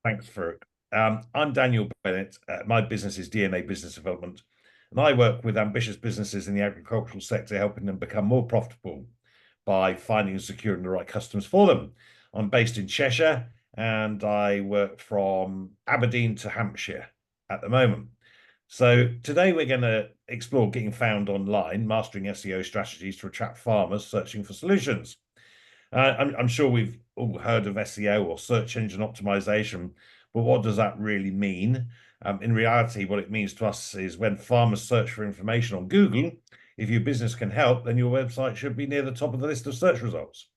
Thanks, Farouk. I'm Daniel Bennett. My business is DNA Business Development, and I work with ambitious businesses in the agricultural sector, helping them become more profitable by finding and securing the right customers for them. I'm based in Cheshire, and I work from Aberdeen to Hampshire at the moment. So today we're going to explore getting found online, mastering SEO strategies to attract farmers searching for solutions. I'm sure we've all heard of SEO or search engine optimization, but what does that really mean? In reality, what it means to us is when farmers search for information on Google, if your business can help, then your website should be near the top of the list of search results.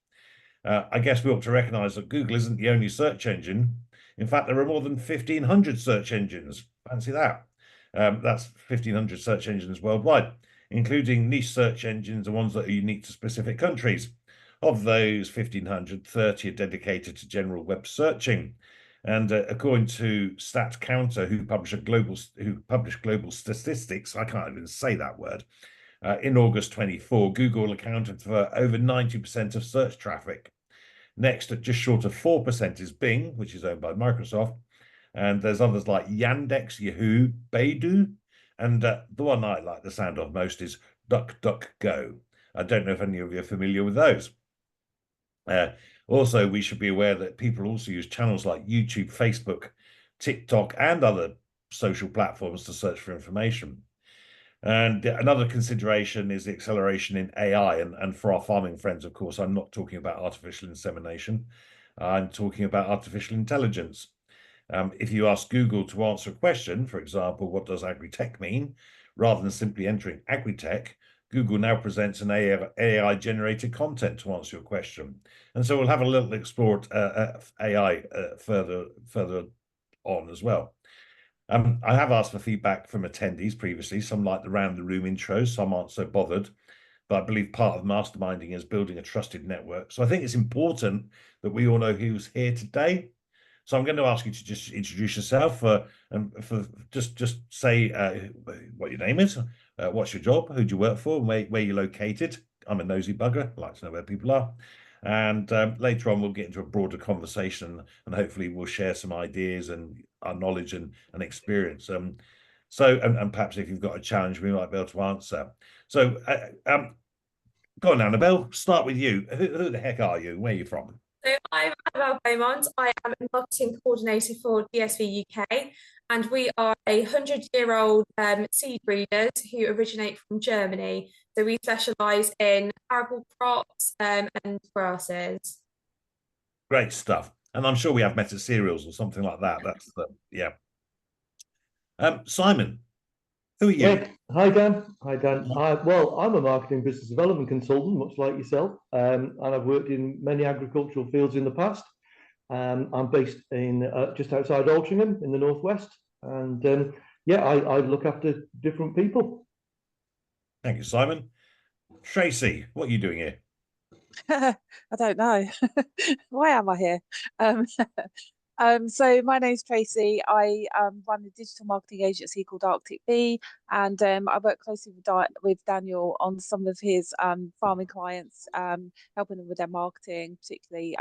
I guess we ought to recognize that Google isn't the only search engine. In fact, there are more than 1,500 search engines. Fancy that. That's 1,500 search engines worldwide, including niche search engines and ones that are unique to specific countries. Of those 1,500, 30 are dedicated to general web searching. And according to StatCounter, who publish global statistics, I can't even say that word. In August 24, Google accounted for over 90% of search traffic. Next, at just short of 4% is Bing, which is owned by Microsoft. And there's others like Yandex, Yahoo, Baidu. And the one I like the sound of most is DuckDuckGo. I don't know if any of you are familiar with those. Also, we should be aware that people also use channels like YouTube, Facebook, TikTok, and other social platforms to search for information. And another consideration is the acceleration in AI. And for our farming friends, of course, I'm not talking about artificial insemination. I'm talking about artificial intelligence. If you ask Google to answer a question, for example, what does agri-tech mean? Rather than simply entering agri-tech, Google now presents an AI-generated content to answer your question. And so we'll have a little explore AI further on as well. I have asked for feedback from attendees previously. Some like the round the room intros, some aren't so bothered. But I believe part of masterminding is building a trusted network. So I think it's important that we all know who's here today. So I'm going to ask you to just introduce yourself and for just say what your name is, what's your job, who do you work for, and where you're located. I'm a nosy bugger. I like to know where people are. And later on, we'll get into a broader conversation and hopefully we'll share some ideas and our knowledge and experience. And perhaps if you've got a challenge, we might be able to answer. So go on, Annabelle, start with you. Who the heck are you? Where are you from? So I'm Annabelle Beaumont. I am a marketing coordinator for DSV UK, and we are 100-year-old seed breeders who originate from Germany. So we specialise in arable crops and grasses. Great stuff. And I'm sure we have met at cereals or something like that. That's yeah. Simon, who are you? Yeah. Hi, Dan. Hi, Dan. Well, I'm a marketing business development consultant, much like yourself, and I've worked in many agricultural fields in the past. I'm based in just outside Altrincham in the northwest, and yeah, I look after different people. Thank you, Simon. Tracy, what are you doing here? I don't know. Why am I here? Um, so my name's Tracy. I run a digital marketing agency called Arctic Bee, and I work closely with Daniel on some of his farming clients, helping them with their marketing, particularly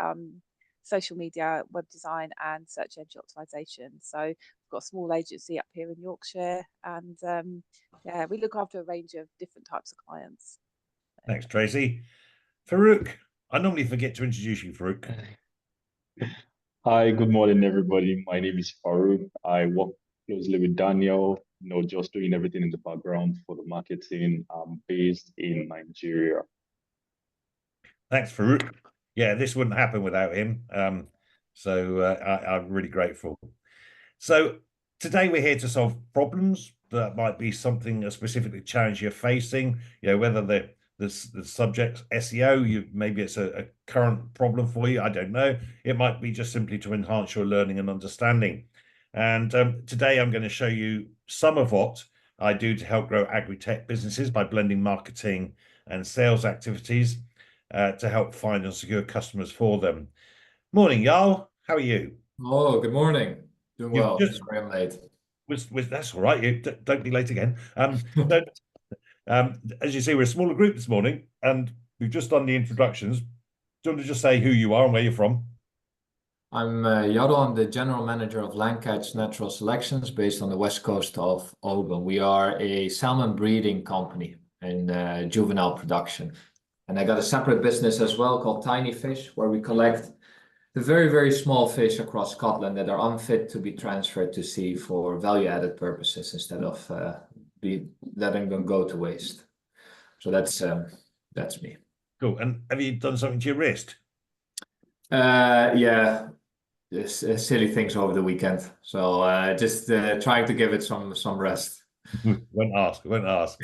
social media, web design, and search engine optimization. So we've got a small agency up here in Yorkshire, and yeah, we look after a range of different types of clients. Thanks, Tracy. Farouk, I normally forget to introduce you, Farouk. Hi, good morning, everybody. My name is Farouk. I work closely with Daniel, just doing everything in the background for the marketing. I'm based in Nigeria. Thanks, Farouk. Yeah, this wouldn't happen without him. So I'm really grateful. So today we're here to solve problems that might be something a specific challenge you're facing. Whether the subject SEO, maybe it's a current problem for you. I don't know. It might be just simply to enhance your learning and understanding. And today I'm going to show you some of what I do to help grow agri-tech businesses by blending marketing and sales activities to help find and secure customers for them. Morning, Jarl. How are you? Oh, good morning. Doing well. Just Sorry I'm late. That's all right. You don't be late again. As you see, we're a smaller group this morning, and we've just done the introductions. Do you want to just say who you are and where you're from? I'm Jaro. I'm the general manager of Landcatch Natural Selections based on the west coast of Oban. We are a salmon breeding company in juvenile production. And I got a separate business as well called Tiny Fish, where we collect the very, very small fish across Scotland that are unfit to be transferred to sea for value-added purposes instead of letting them go to waste. So that's me. Cool. And have you done something to your wrist? Yeah, silly things over the weekend. So just trying to give it some rest. Won't ask. Won't ask.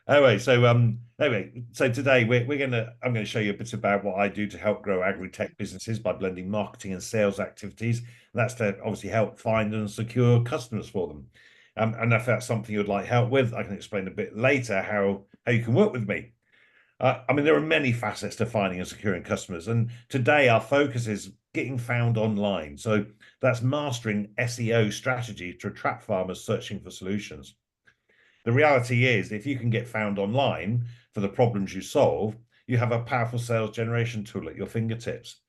Anyway, so today I'm gonna show you a bit about what I do to help grow agri-tech businesses by blending marketing and sales activities. And that's to obviously help find and secure customers for them. And if that's something you'd like help with, I can explain a bit later how you can work with me. I mean, there are many facets to finding and securing customers, and today our focus is getting found online. So that's mastering SEO strategies to attract farmers searching for solutions. The reality is, if you can get found online for the problems you solve, you have a powerful sales generation tool at your fingertips.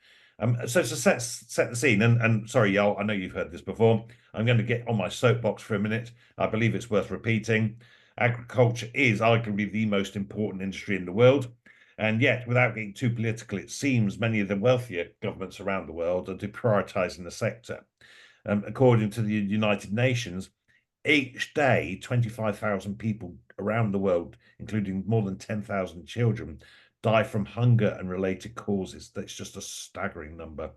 So to set the scene, and sorry, y'all, I know you've heard this before. I'm going to get on my soapbox for a minute. I believe it's worth repeating. Agriculture is arguably the most important industry in the world. And yet, without getting too political, it seems many of the wealthier governments around the world are deprioritizing the sector. According to the United Nations, each day, 25,000 people around the world, including more than 10,000 children, die from hunger and related causes. That's just a staggering number.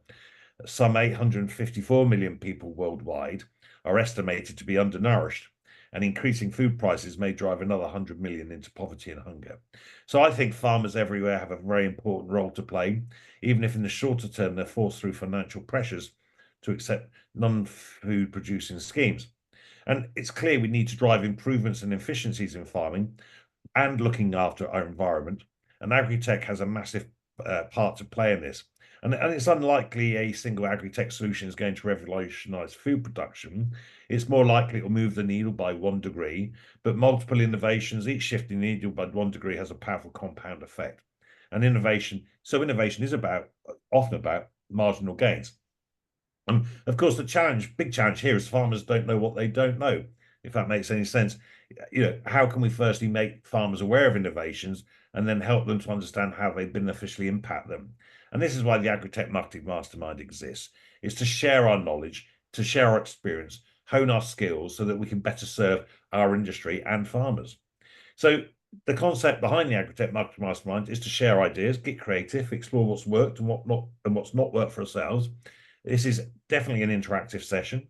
Some 854 million people worldwide are estimated to be undernourished, and increasing food prices may drive another 100 million into poverty and hunger. So I think farmers everywhere have a very important role to play, even if in the shorter term they're forced through financial pressures to accept non-food producing schemes. And it's clear we need to drive improvements and efficiencies in farming and looking after our environment. And agri-tech has a massive part to play in this. And it's unlikely a single agri-tech solution is going to revolutionize food production. It's more likely it will move the needle by 1 degree, but multiple innovations, each shifting the needle by 1 degree, has a powerful compound effect. And innovation is often about marginal gains. Of course, the big challenge here is farmers don't know what they don't know, if that makes any sense. How can we firstly make farmers aware of innovations and then help them to understand how they beneficially impact them? And this is why the Agri-Tech Marketing Mastermind exists, is to share our knowledge, to share our experience, hone our skills so that we can better serve our industry and farmers. So the concept behind the Agri-Tech Marketing Mastermind is to share ideas, get creative, explore what's worked and what's not worked for ourselves. This is definitely an interactive session.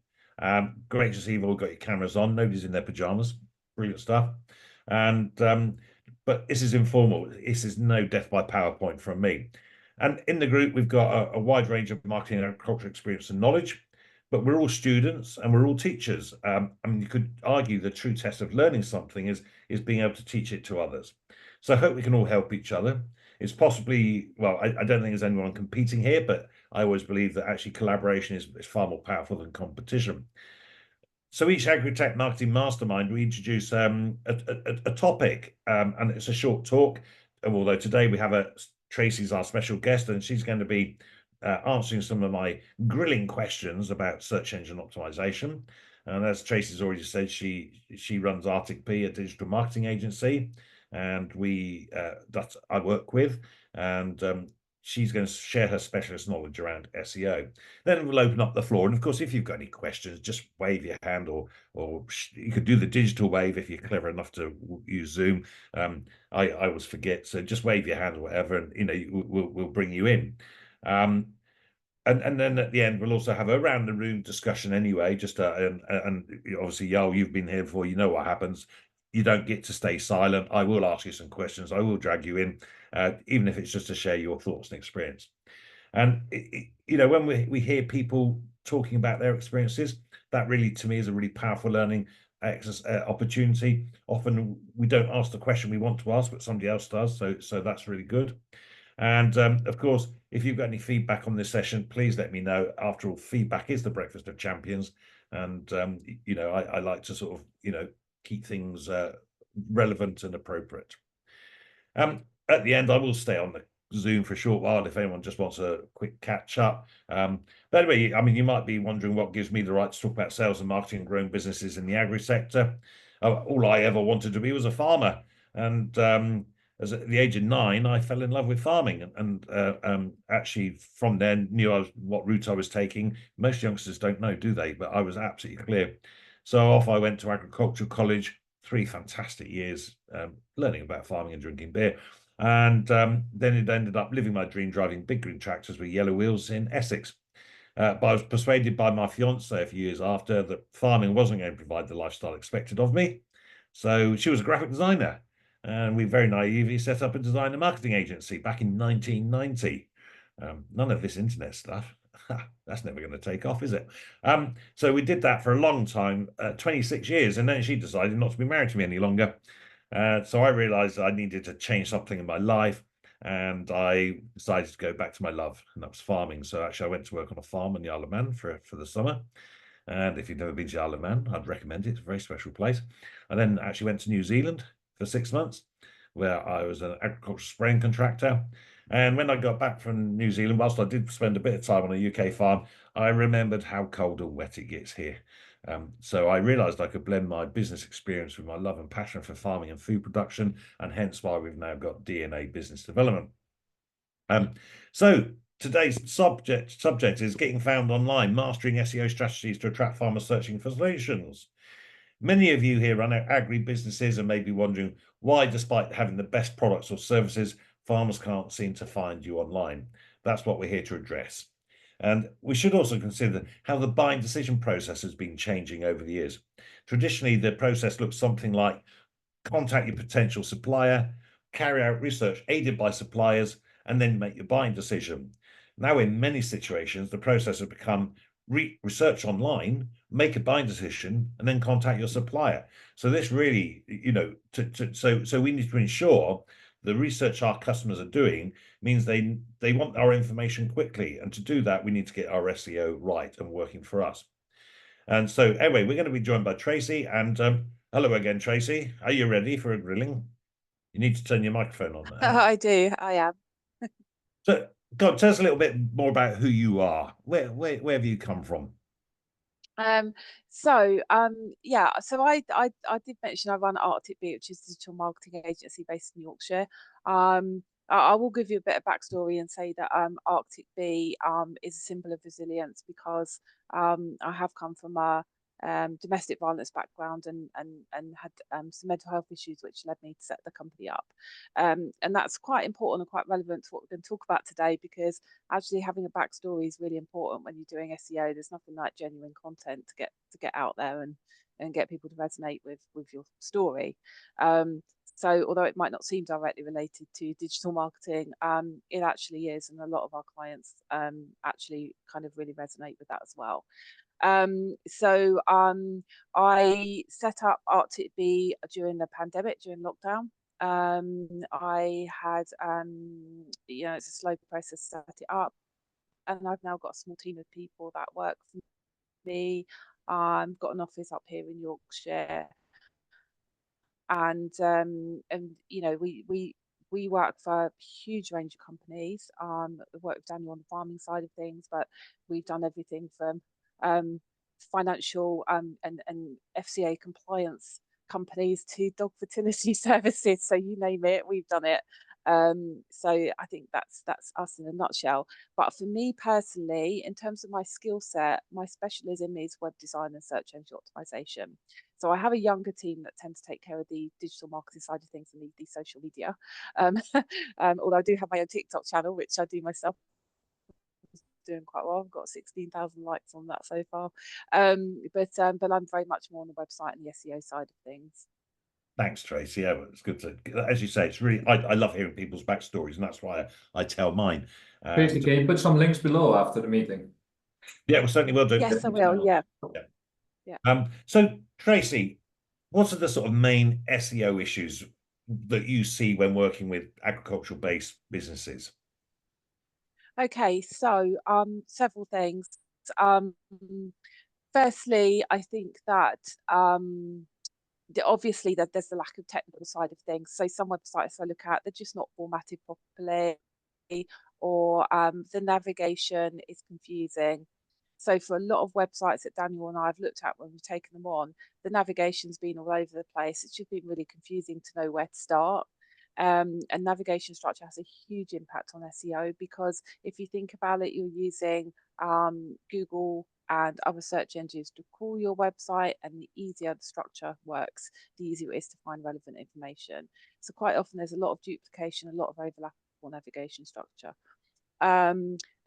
Great to see you've all got your cameras on. Nobody's in their pajamas. Brilliant stuff. But this is informal. This is no death by PowerPoint from me. And in the group, we've got a wide range of marketing and agriculture experience and knowledge, but we're all students and we're all teachers. I mean, you could argue the true test of learning something is being able to teach it to others. So I hope we can all help each other. It's possibly, well, I don't think there's anyone competing here, but I always believe that actually collaboration is far more powerful than competition. So each Agri-Tech Marketing Mastermind, we introduce a topic, and it's a short talk. Although today we have Tracy's our special guest, and she's going to be answering some of my grilling questions about search engine optimization. And as Tracy's already said, she runs Arctic P, a digital marketing agency, and that I work with, and she's going to share her specialist knowledge around SEO. Then we'll open up the floor, and of course, if you've got any questions, just wave your hand, or you could do the digital wave if you're clever enough to use Zoom. I always forget, so just wave your hand or whatever, and we'll bring you in. And then at the end, we'll also have a round the room discussion anyway. And obviously, Yoel, you've been here before. You know what happens. You don't get to stay silent. I will ask you some questions. I will drag you in, even if it's just to share your thoughts and experience. And when we hear people talking about their experiences, that really, to me, is a really powerful learning opportunity. Often we don't ask the question we want to ask, but somebody else does. So that's really good. And of course, if you've got any feedback on this session, please let me know. After all, feedback is the breakfast of champions. And, I like to sort of, keep things relevant and appropriate. At the end, I will stay on Zoom for a short while if anyone just wants a quick catch up. But anyway, I mean, you might be wondering what gives me the right to talk about sales and marketing and growing businesses in the agri sector. All I ever wanted to be was a farmer, and as at the age of 9, I fell in love with farming, and actually from then knew what route I was taking. Most youngsters don't know, do they? But I was absolutely clear. So off I went to agricultural college, 3 fantastic years learning about farming and drinking beer. And then it ended up living my dream, driving big green tractors with yellow wheels in Essex. But I was persuaded by my fiance a few years after that farming wasn't going to provide the lifestyle expected of me. So she was a graphic designer, and we very naively set up a design and marketing agency back in 1990. None of this internet stuff. That's never going to take off, is it? So we did that for a long time, 26 years, and then she decided not to be married to me any longer. So I realized I needed to change something in my life, and I decided to go back to my love, and that was farming. So actually, I went to work on a farm in the Isle of Man for the summer. And if you've never been to the Isle of Man, I'd recommend it. It's a very special place. I then actually went to New Zealand for 6 months, where I was an agricultural spraying contractor. And when I got back from New Zealand, whilst I did spend a bit of time on a UK farm, I remembered how cold and wet it gets here. So I realized I could blend my business experience with my love and passion for farming and food production, and hence why we've now got DNA Business Development. So today's subject is getting found online, mastering SEO strategies to attract farmers searching for solutions. Many of you here run agri-businesses and may be wondering why, despite having the best products or services, farmers can't seem to find you online. That's what we're here to address. And we should also consider how the buying decision process has been changing over the years. Traditionally, the process looks something like contact your potential supplier, carry out research aided by suppliers, and then make your buying decision. Now, in many situations, the process has become research online, make a buying decision, and then contact your supplier. So this really, so we need to ensure the research our customers are doing means they want our information quickly, and to do that, we need to get our SEO right and working for us. And so, anyway, we're going to be joined by Tracy, and hello again, Tracy. Are you ready for a grilling? You need to turn your microphone on there. I do. I am. So, God, tell us a little bit more about who you are. Where have you come from? Yeah, so I did mention I run Arctic Bee, which is a digital marketing agency based in Yorkshire. I will give you a bit of backstory and say that Arctic Bee is a symbol of resilience, because I have come from a domestic violence background and had some mental health issues, which led me to set the company up. And that's quite important and quite relevant to what we're going to talk about today, because actually having a backstory is really important when you're doing SEO. There's nothing like genuine content to get out there and get people to resonate with your story. So although it might not seem directly related to digital marketing, it actually is, and a lot of our clients actually kind of really resonate with that as well. I set up Arctic Bee during the pandemic, during lockdown. I had, it's a slow process to set it up, and I've now got a small team of people that work for me. I've got an office up here in Yorkshire, and we work for a huge range of companies. We work with Daniel on the farming side of things, but we've done everything from financial and FCA compliance companies to dog fertility services. So you name it, we've done it. So I think that's us in a nutshell. But for me personally, in terms of my skill set, my specialism is web design and search engine optimization. So I have a younger team that tend to take care of the digital marketing side of things and the social media. Although I do have my own TikTok channel, which I do myself, doing quite well. I've got 16,000 likes on that so far. But I'm very much more on the website and the SEO side of things. Thanks, Tracy. Yeah, it's good to, as you say, it's really, I love hearing people's backstories, and that's why I tell mine. Tracy, can you put some links below after the meeting? Yeah, we certainly will do. Yes, I will. Yeah. So, Tracy, what are the sort of main SEO issues that you see when working with agricultural-based businesses? Okay, so several things. Firstly, I think that obviously there's the lack of technical side of things. So some websites I look at, they're just not formatted properly. or the navigation is confusing. So for a lot of websites that Daniel and I have looked at when we've taken them on, the navigation's been all over the place. It's just been really confusing to know where to start. And navigation structure has a huge impact on SEO, because if you think about it, you're using Google and other search engines to crawl your website, and the easier the structure works, the easier it is to find relevant information. So quite often there's a lot of duplication, a lot of overlap for navigation structure.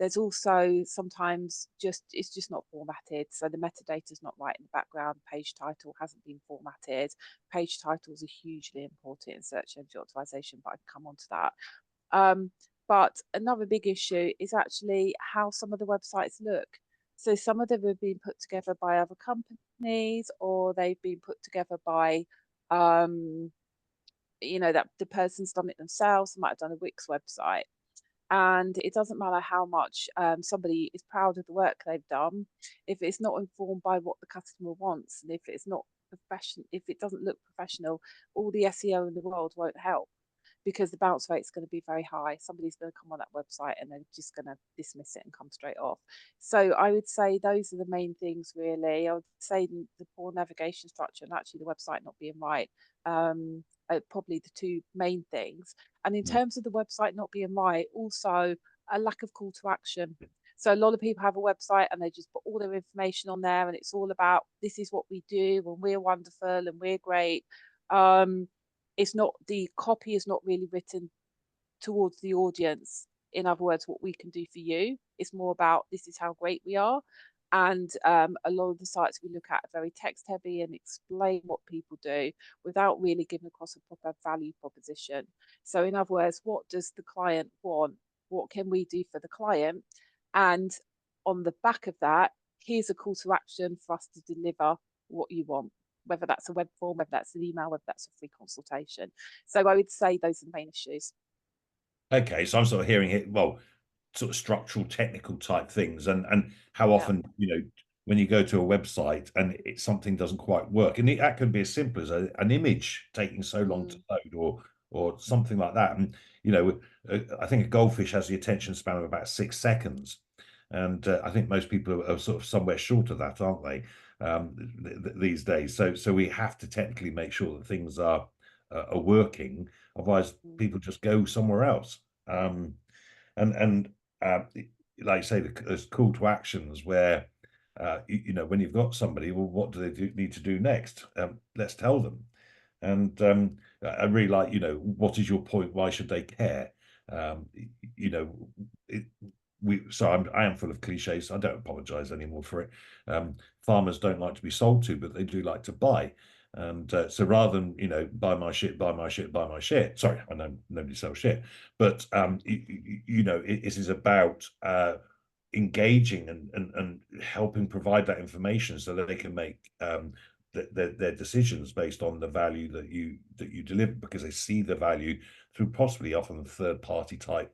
There's also sometimes it's just not formatted, so the metadata is not right in the background. Page title hasn't been formatted. Page titles are hugely important in search engine optimization, but I can come on to that. But another big issue is actually how some of the websites look. So some of them have been put together by other companies, or they've been put together by that the person's done it themselves. They might have done a Wix website. And it doesn't matter how much somebody is proud of the work they've done, if it's not informed by what the customer wants, and if it's not professional, if it doesn't look professional, all the SEO in the world won't help, because the bounce rate is going to be very high. Somebody's going to come on that website and they're just going to dismiss it and come straight off. So I would say those are the main things, really. I would say the poor navigation structure and actually the website not being right are probably the two main things. And in terms of the website not being right, also a lack of call to action. So a lot of people have a website and they just put all their information on there, and it's all about, this is what we do and we're wonderful and we're great. It's not, the copy is not really written towards the audience. In other words, what we can do for you. It's more about, this is how great we are. And a lot of the sites we look at are very text heavy and explain what people do without really giving across a proper value proposition. So in other words, what does the client want? What can we do for the client? And on the back of that, here's a call to action for us to deliver what you want, whether that's a web form, whether that's an email, whether that's a free consultation. So I would say those are the main issues. Okay, so I'm sort of hearing it, well, sort of structural, technical type things, and how often, when you go to a website and something doesn't quite work, and that can be as simple as an image taking so long to load, or something like that. And I think a goldfish has the attention span of about 6 seconds, and I think most people are sort of somewhere short of that, aren't they, these days? So we have to technically make sure that things are working, otherwise people just go somewhere else. And like I say, there's call to actions where when you've got somebody, well, what do they need to do next? Let's tell them. And I really like, what is your point? Why should they care? I am full of cliches. I don't apologize anymore for it. Farmers don't like to be sold to, but they do like to buy. And so rather than, buy my shit, buy my shit, buy my shit. Sorry, I know nobody sells shit, but it is about engaging and helping provide that information so that they can make their decisions based on the value that you deliver, because they see the value through possibly often third party type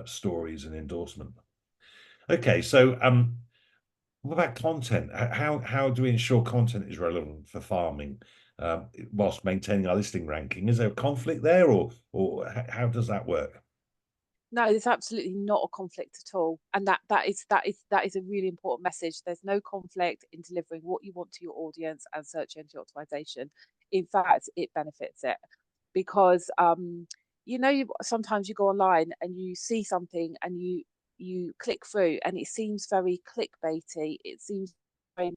stories and endorsement. Okay, so what about content? How do we ensure content is relevant for farming whilst maintaining our listing ranking? Is there a conflict there, or how does that work? No, there's absolutely not a conflict at all, and that is a really important message. There's no conflict in delivering what you want to your audience and search engine optimization. In fact, it benefits it, because sometimes you go online and you see something and you click through and it seems very clickbaity. It seems very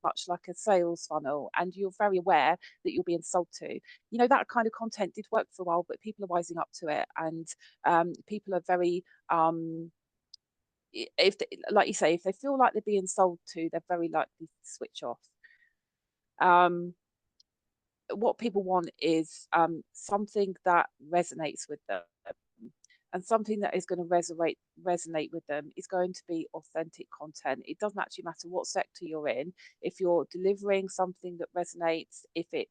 much like a sales funnel, and you're very aware that you're being sold to. That kind of content did work for a while, but people are wising up to it, and people are very if they, like you say, if they feel like they're being sold to, they're very likely to switch off. What people want is something that resonates with them. And something that is going to resonate with them is going to be authentic content. It doesn't actually matter what sector you're in. If you're delivering something that resonates, if it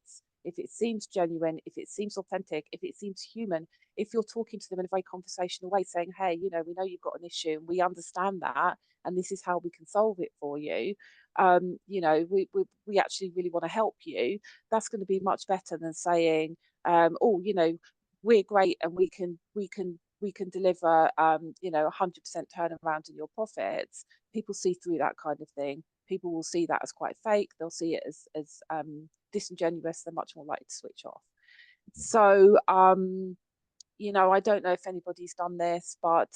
seems genuine, if it seems authentic, if it seems human, if you're talking to them in a very conversational way, saying, hey, we know you've got an issue and we understand that, and this is how we can solve it for you. We actually really want to help you. That's going to be much better than saying, we're great and we can we can deliver, 100% turnaround in your profits, people see through that kind of thing. People will see that as quite fake. They'll see it as disingenuous. They're much more likely to switch off. So, I don't know if anybody's done this, but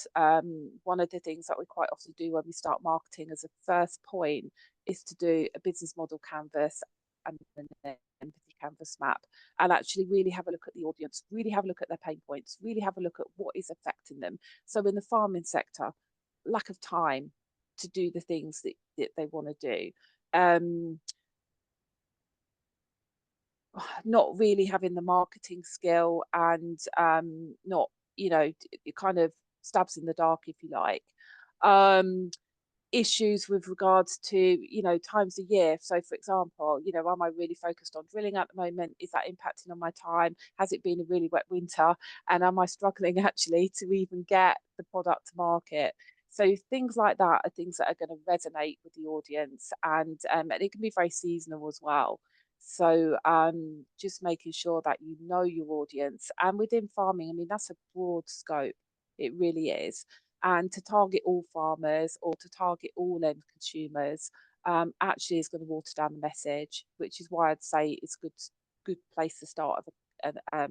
one of the things that we quite often do when we start marketing as a first point is to do a business model canvas and an empathy canvas map, and actually really have a look at the audience, really have a look at their pain points, really have a look at what is affecting them. So in the farming sector, lack of time to do the things that they want to do. Not really having the marketing skill, and not, it kind of stabs in the dark, if you like. Issues with regards to, times of year. So for example, am I really focused on drilling at the moment? Is that impacting on my time? Has it been a really wet winter? And am I struggling actually to even get the product to market? So things like that are things that are going to resonate with the audience, and it can be very seasonal as well. So just making sure that you know your audience. And within farming, I mean, that's a broad scope. It really is. And to target all farmers or to target all end consumers actually is going to water down the message, which is why I'd say it's a good place to start of a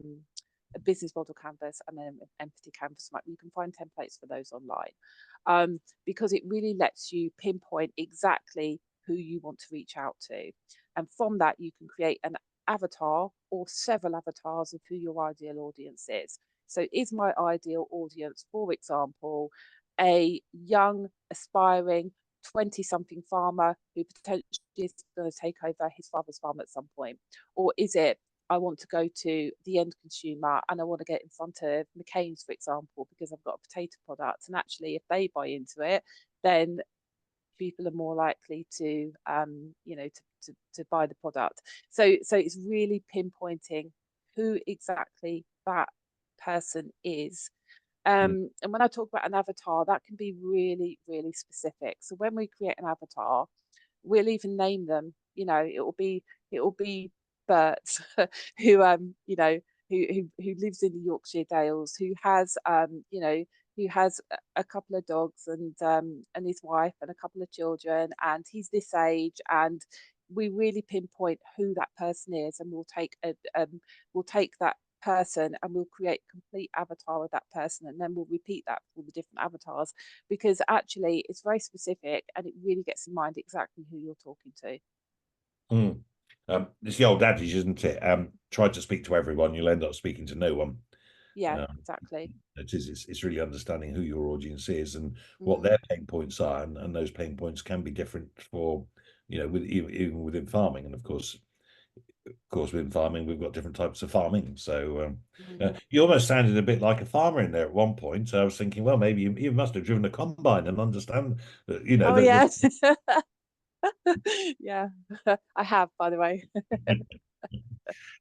business model canvas and then an empathy canvas. You can find templates for those online, because it really lets you pinpoint exactly who you want to reach out to. And from that, you can create an avatar or several avatars of who your ideal audience is. So is my ideal audience, for example, a young, aspiring 20-something farmer who potentially is going to take over his father's farm at some point? Or is it, I want to go to the end consumer and I want to get in front of McCain's, for example, because I've got a potato product, and actually if they buy into it, then people are more likely to to buy the product. So it's really pinpointing who exactly that person is. And when I talk about an avatar, that can be really, really specific. So when we create an avatar, we'll even name them. It will be Bert, who who lives in the Yorkshire Dales, who has who has a couple of dogs and his wife and a couple of children, and he's this age, and we really pinpoint who that person is, and we'll take that person and we'll create a complete avatar of that person, and then we'll repeat that for the different avatars, because actually it's very specific and it really gets in mind exactly who you're talking to. It's the old adage, isn't it? Try to speak to everyone, you'll end up speaking to no one. Yeah, exactly. It's really understanding who your audience is and what their pain points are, and those pain points can be different for, even within farming. And of course within farming we've got different types of farming. So you almost sounded a bit like a farmer in there at one point. So I was thinking, well, maybe you must have driven a combine and understand that, Oh, yes. Yeah, I have, by the way.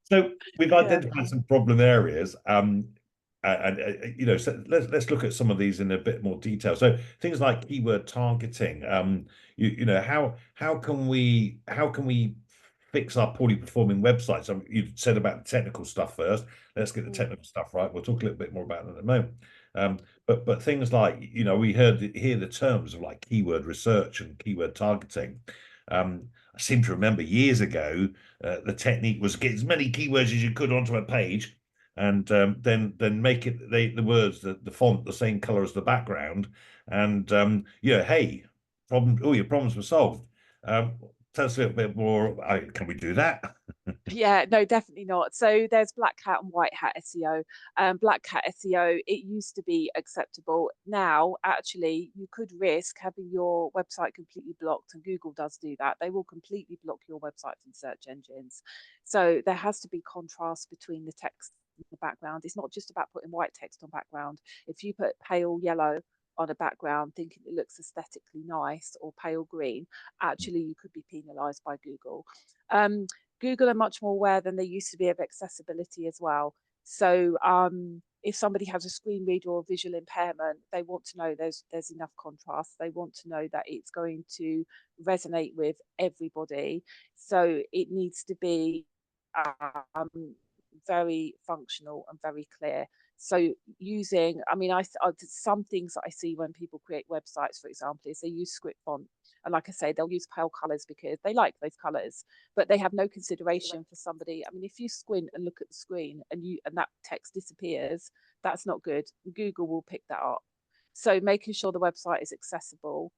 So we've identified some problem areas, and so let's look at some of these in a bit more detail. So things like keyword targeting. How can we fix our poorly performing websites? You said about the technical stuff first. Let's get the technical stuff right. We'll talk a little bit more about that in a moment. But things like, we hear the terms of like keyword research and keyword targeting. I seem to remember years ago, the technique was get as many keywords as you could onto a page, and then make it the words, the font, the same color as the background, and hey, all your problems were solved. Tell us a little bit more. Can we do that? Yeah, no, definitely not. So there's black hat and white hat SEO. Black hat SEO, it used to be acceptable. Now, actually, you could risk having your website completely blocked, and Google does do that. They will completely block your website from search engines. So there has to be contrast between the text and the background. It's not just about putting white text on background. If you put pale yellow on a background thinking it looks aesthetically nice, or pale green, actually you could be penalized by Google. Google are much more aware than they used to be of accessibility as well. So if somebody has a screen reader or visual impairment, they want to know there's enough contrast. They want to know that it's going to resonate with everybody. So it needs to be very functional and very clear. So using, I mean, some things that I see when people create websites, for example, is they use script font. And like I say, they'll use pale colors because they like those colors, but they have no consideration for somebody. I mean, if you squint and look at the screen and that text disappears, that's not good. Google will pick that up. So making sure the website is accessible,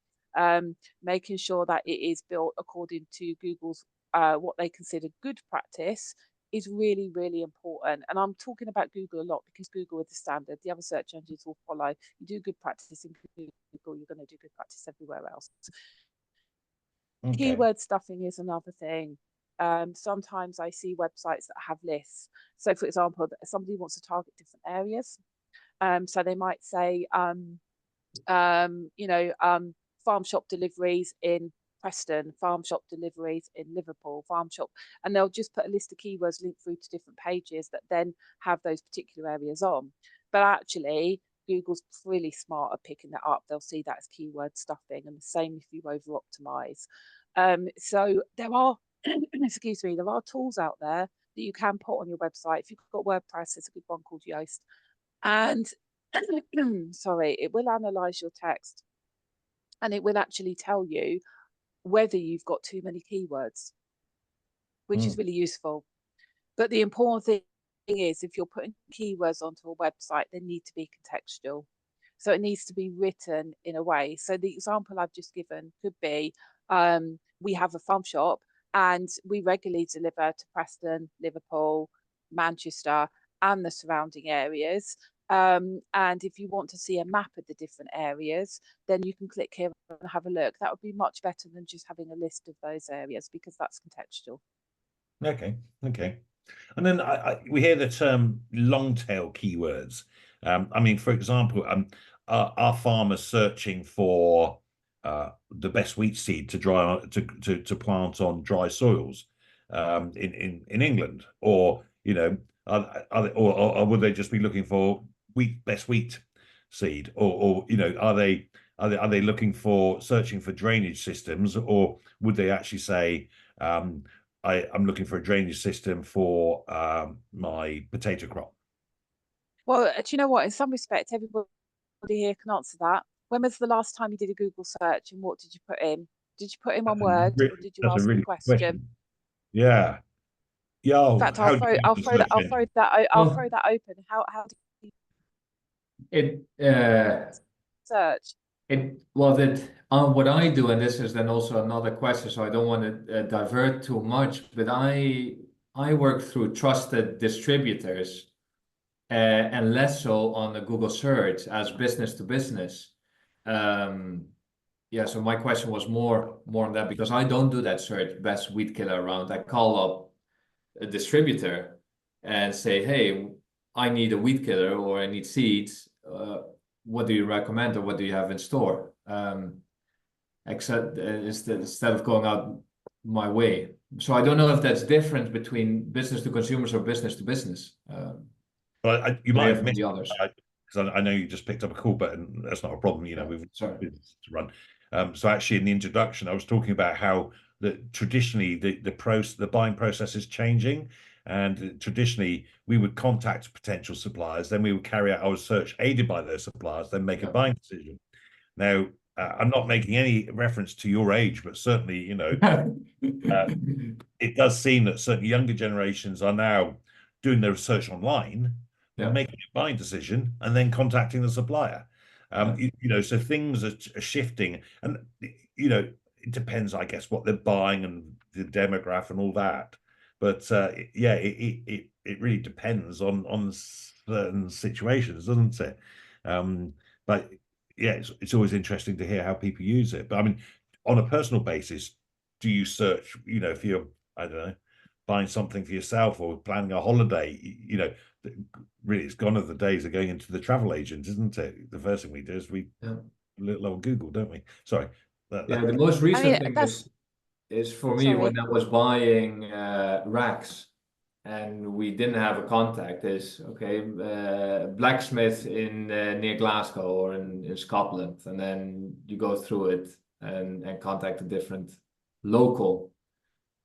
making sure that it is built according to Google's what they consider good practice is really, really important. And I'm talking about Google a lot because Google is the standard. The other search engines will follow. You do good practice in Google, you're going to do good practice everywhere else. Okay. Keyword stuffing is another thing. Sometimes I see websites that have lists. So for example, somebody wants to target different areas. So they might say, farm shop deliveries in Preston, farm shop deliveries in Liverpool, farm shop, and they'll just put a list of keywords linked through to different pages that then have those particular areas on. But actually, Google's really smart at picking that up. They'll see that as keyword stuffing, and the same if you over optimize. So there are, excuse me, there are tools out there that you can put on your website. If you've got WordPress, there's a good one called Yoast, and sorry, it will analyze your text, and it will actually tell you whether you've got too many keywords, which is really useful. But the important thing is, if you're putting keywords onto a website, they need to be contextual. So it needs to be written in a way. So the example I've just given could be, we have a farm shop and we regularly deliver to Preston, Liverpool, Manchester, and the surrounding areas. And if you want to see a map of the different areas, then you can click here and have a look. That would be much better than just having a list of those areas, because that's contextual. Okay. And then we hear the term long tail keywords. I mean, for example, are farmers searching for the best wheat seed to plant on dry soils in England, or or would they just be looking for best wheat seed, or are they looking for searching for drainage systems, or would they actually say I'm looking for a drainage system for my potato crop? Well, do you know what? In some respect, everybody here can answer that. When was the last time you did a Google search, and what did you put in? Did you put in one word, or did you ask a question? Yeah. In fact, I'll throw that open. How do you search? What I do, and this is then also another question, so I don't want to divert too much, but I work through trusted distributors and less so on the Google search as business to business. So my question was more on that, because I don't do that search best weed killer around. I call up a distributor and say, hey, I need a weed killer, or I need seeds. What do you recommend, or what do you have in store? Except instead of going out my way. So I don't know if that's different between business to consumers or business to business. But you might have missed the others, because I know you just picked up a call, but that's not a problem. We've business to run. So actually, in the introduction, I was talking about how traditionally the buying process is changing, and traditionally we would contact potential suppliers, then we would carry out our search aided by those suppliers, then make a buying decision. Now, I'm not making any reference to your age, but certainly, it does seem that certain younger generations are now doing their research online, making a buying decision, and then contacting the supplier. So things are shifting, and it depends, I guess, what they're buying and the demographic and all that. But it really depends on certain situations, doesn't it? But yeah, it's always interesting to hear how people use it. But I mean, on a personal basis, do you search, if you're, I don't know, buying something for yourself or planning a holiday, really it's gone are the days of going into the travel agent, isn't it? The first thing we do is we little old Google, don't we? Sorry. The most recent thing is for me, when I was buying racks and we didn't have a contact, is blacksmith in near Glasgow or in Scotland, and then you go through it and contact the different local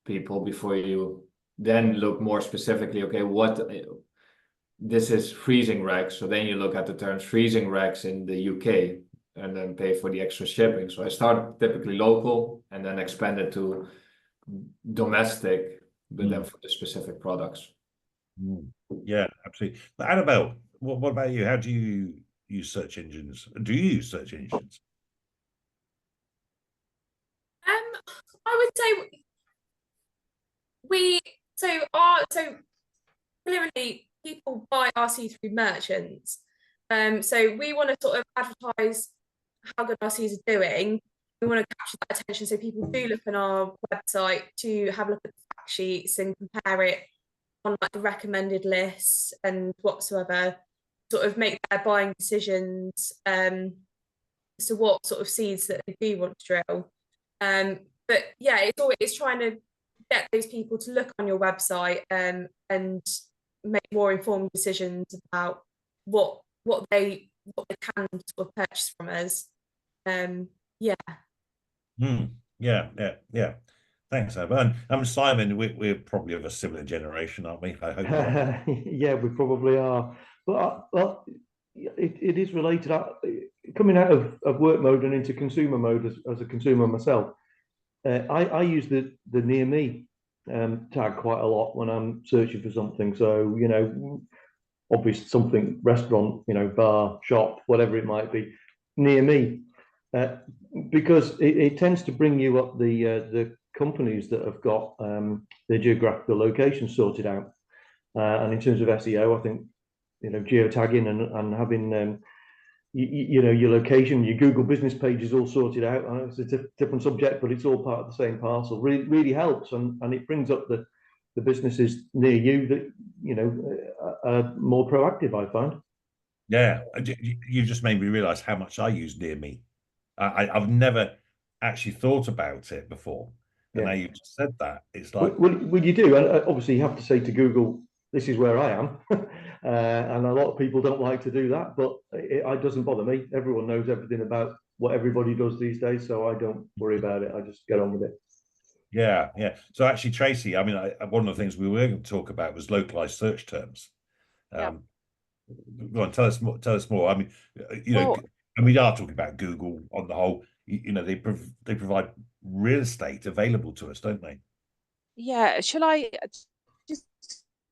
people before you then look more specifically, this is freezing racks. So then you look at the terms freezing racks in the UK and then pay for the extra shipping. So I started typically local and then expanded to domestic, but then for the specific products. Yeah, absolutely. But Annabelle, what about you? How do you use search engines? Do you use search engines? I would say so clearly people buy RC through merchants. So we want to sort of advertise how good RCs are doing. We want to capture that attention so people do look on our website to have a look at the fact sheets and compare it on like the recommended lists and whatsoever, sort of make their buying decisions so what sort of seeds that they do want to drill. But yeah, it's always trying to get those people to look on your website and make more informed decisions about what they can sort of purchase from us. Yeah. Yeah. Thanks, Annabelle. And Simon, we're probably of a similar generation, aren't we? I hope not. Yeah, we probably are. But well, it is related. Coming out of work mode and into consumer mode as a consumer myself, I use the near me tag quite a lot when I'm searching for something. So, you know, obviously something restaurant, you know, bar, shop, whatever it might be, near me, because it tends to bring you up the companies that have got their geographical location sorted out. And in terms of SEO, I think, you know, geotagging and having you know, your location, your Google business page is all sorted out. It's a different subject, but it's all part of the same parcel. Really helps, and it brings up the businesses near you that, you know, are more proactive, I find. Yeah, you just made me realize how much I use near me. I've never actually thought about it before. And now Yeah. you just said that, it's like, Well, you do, and obviously you have to say to Google, "This is where I am," and a lot of people don't like to do that, but it doesn't bother me. Everyone knows everything about what everybody does these days, so I don't worry about it. I just get on with it. yeah. So actually, Tracy, I mean, one of the things we were going to talk about was localized search terms. Yeah. Go on, tell us more. Tell us more. I mean, you know, Well, and we are talking about Google on the whole. You know, they provide real estate available to us, don't they? yeah, shall I just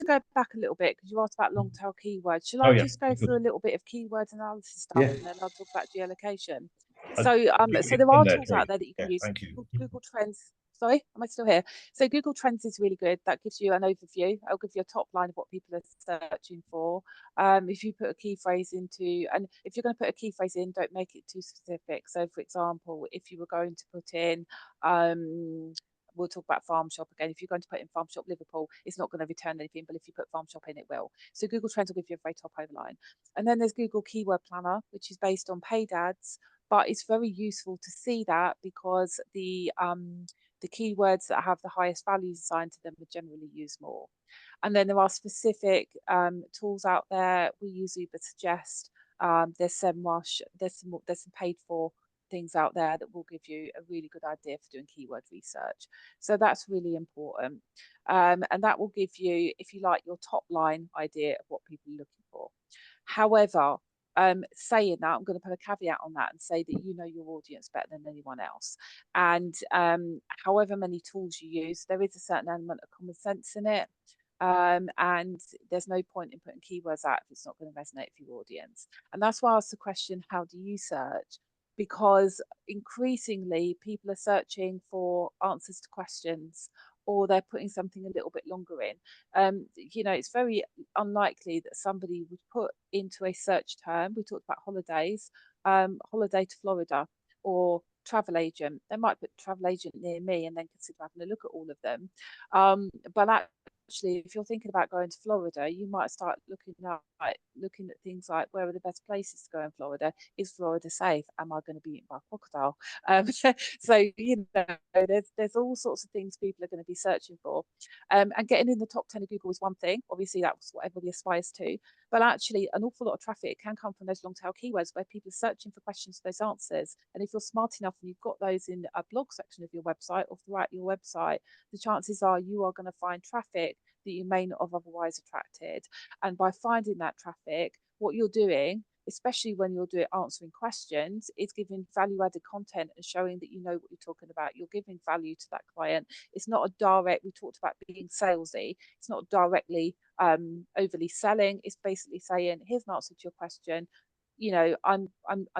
go back a little bit because you asked about long tail keywords? Shall Oh I yeah, just go through a little bit of keyword analysis stuff Yeah. and then I'll talk about geolocation? I- So so there in are there, tools Tracy. out there that you can Yeah, use. thank you. Google Trends. Sorry, am I still here? So Google Trends is really good. That gives you an overview. I'll give you a top line of what people are searching for. If you put a key phrase into, and if you're going to put a key phrase in, don't make it too specific. So for example, if you were going to put in, we'll talk about farm shop again. If you're going to put in farm shop Liverpool, it's not going to return anything, but if you put farm shop in, it will. So Google Trends will give you a very top overline. And then there's Google Keyword Planner, which is based on paid ads, but it's very useful to see that because the keywords that have the highest values assigned to them are generally used more. And then there are specific tools out there. We use Uber Suggest. There's SEMrush. There's some paid for things out there that will give you a really good idea for doing keyword research. So that's really important. And that will give you, if you like, your top line idea of what people are looking for. However, saying that, I'm going to put a caveat on that and say that you know your audience better than anyone else. And however many tools you use, there is a certain element of common sense in it. And there's no point in putting keywords out if it's not going to resonate with your audience. And that's why I asked the question, how do you search? Because increasingly people are searching for answers to questions, or they're putting something a little bit longer in. You know, it's very unlikely that somebody would put into a search term, we talked about holidays, holiday to Florida, or travel agent. They might put travel agent near me and then consider having a look at all of them. But actually, if you're thinking about going to Florida, you might start looking at things like, where are the best places to go in Florida? Is Florida safe? Am I going to be eaten by a crocodile? So you know, there's all sorts of things people are going to be searching for, and getting in the top 10 of Google is one thing. Obviously, that's what everybody aspires to. But actually, an awful lot of traffic can come from those long tail keywords where people are searching for questions for those answers. And if you're smart enough and you've got those in a blog section of your website or throughout your website, the chances are you are going to find traffic that you may not have otherwise attracted. And by finding that traffic, what you're doing, especially when you're doing answering questions, is giving value added content and showing that you know what you're talking about. You're giving value to that client. It's not a direct, we talked about being salesy, it's not directly overly selling. It's basically saying, here's an answer to your question. You know, I'm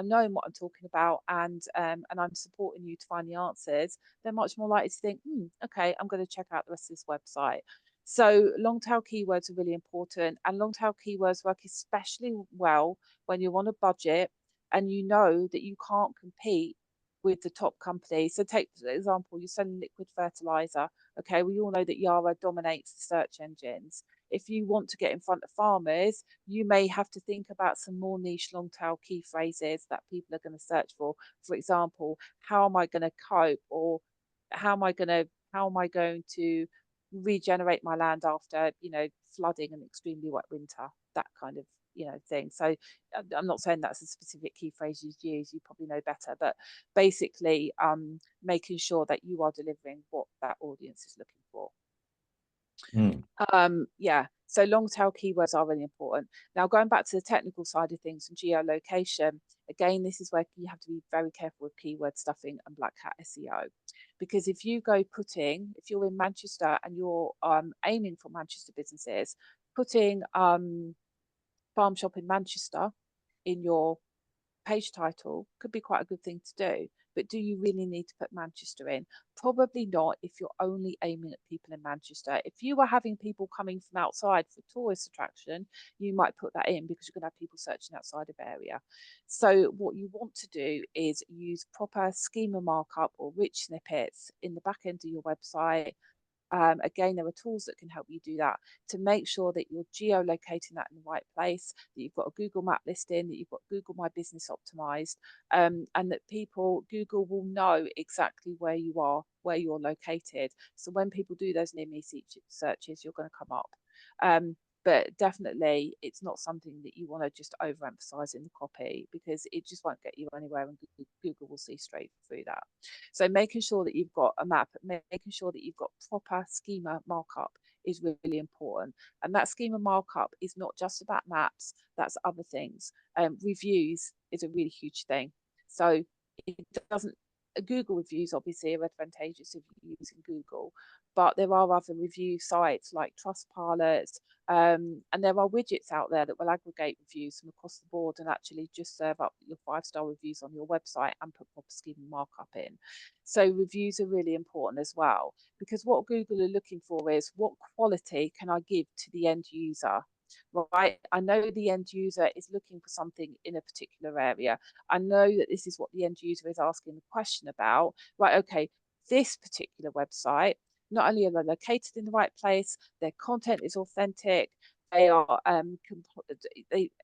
knowing what I'm talking about, and I'm supporting you to find the answers. They're much more likely to think, okay, I'm going to check out the rest of this website. So long tail keywords are really important, and long tail keywords work especially well when you're on a budget and you know that you can't compete with the top companies. So take, for example, you're selling liquid fertilizer. Okay, we all know that Yara dominates the search engines. If you want to get in front of farmers, you may have to think about some more niche long tail key phrases that people are going to search for. For example, how am I going to cope, or how am I going to regenerate my land after, you know, flooding and extremely wet winter, that kind of, you know, thing. So I'm not saying that's a specific key phrase you use, you probably know better, but basically making sure that you are delivering what that audience is looking for. Yeah, so long tail keywords are really important. Now, going back to the technical side of things and geolocation, again, this is where you have to be very careful with keyword stuffing and black hat SEO. Because if you go if you're in Manchester and you're aiming for Manchester businesses, putting farm shop in Manchester in your page title could be quite a good thing to do. But do you really need to put Manchester in? Probably not if you're only aiming at people in Manchester. If you were having people coming from outside for tourist attraction, you might put that in because you're going to have people searching outside of area. So what you want to do is use proper schema markup or rich snippets in the back end of your website. Again, there are tools that can help you do that to make sure that you're geolocating that in the right place, that you've got a Google map listing, that you've got Google My Business optimized, and that Google will know exactly where you are, where you're located. So when people do those near me searches, you're going to come up. But definitely, it's not something that you want to just overemphasize in the copy, because it just won't get you anywhere, and Google will see straight through that. So making sure that you've got a map, making sure that you've got proper schema markup is really important. And that schema markup is not just about maps, that's other things. Reviews is a really huge thing. So it doesn't, Google reviews obviously are advantageous if you're using Google, but there are other review sites like Trustpilot, and there are widgets out there that will aggregate reviews from across the board and actually just serve up your 5-star reviews on your website and put proper schema markup in. So reviews are really important as well, because what Google are looking for is, what quality can I give to the end user? Right, I know the end user is looking for something in a particular area. I know that this is what the end user is asking the question about. Right, okay, this particular website, not only are they located in the right place, their content is authentic, they are